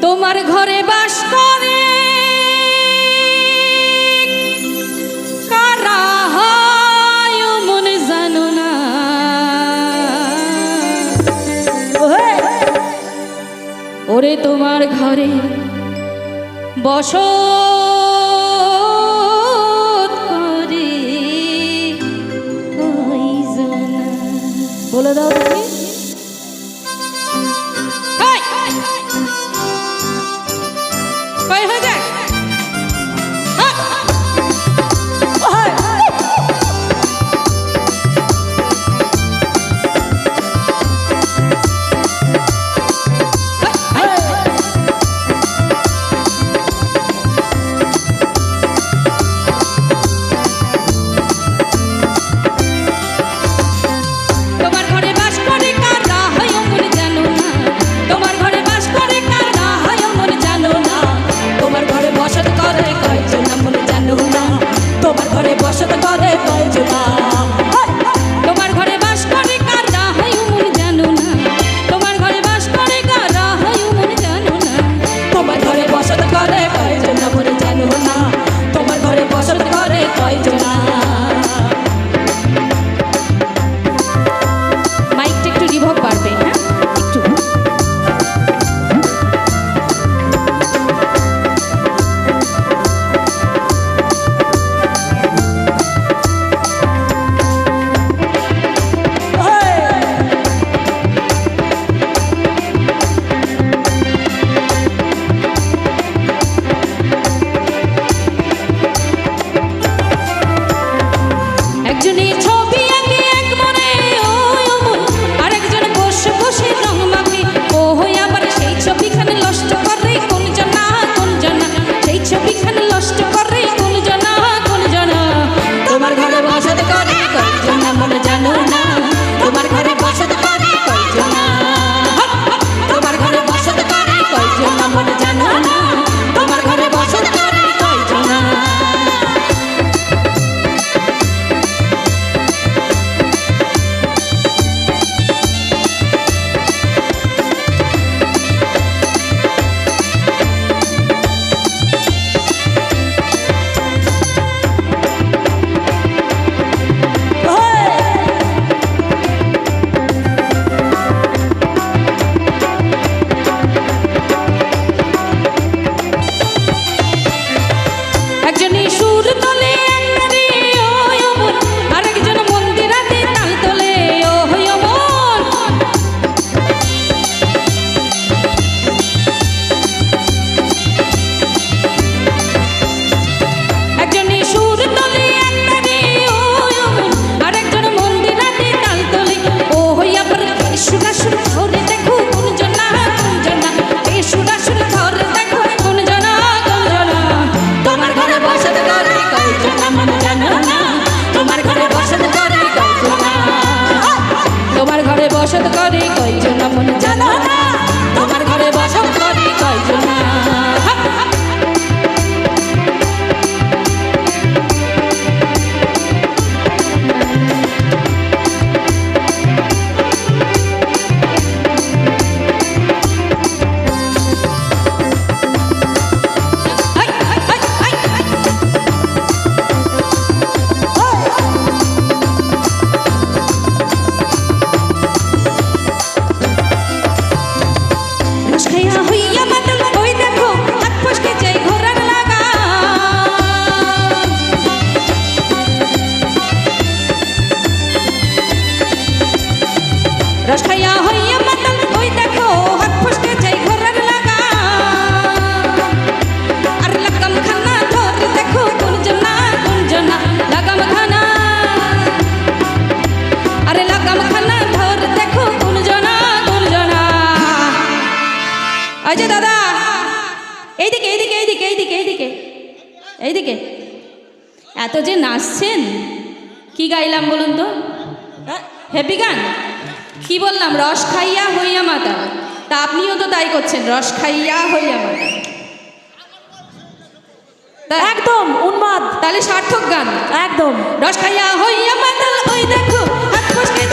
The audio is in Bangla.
তোমার ঘরে বাস করে কারা হয় মনে জানো না। ওরে তোমার ঘরে বসত করে কয়জনা বলে দাও তুমি। আচ্ছা দাদা এইদিকে এইদিকে এইদিকে এইদিকে এইদিকে এইদিকে এত যে নাচছেন কি গাইলাম বলুন তো? হ্যাপি গান কি বললাম? রস খাইয়া হইয়া মাতা। তা আপনিও তো তাই করছেন, রস খাইয়া হইয়া মাতা। একদম উন্মাদ, তাহলে সার্থক গান। একদম রস খাইয়া হইয়া মাতা ওই দেখো হাত ফসকে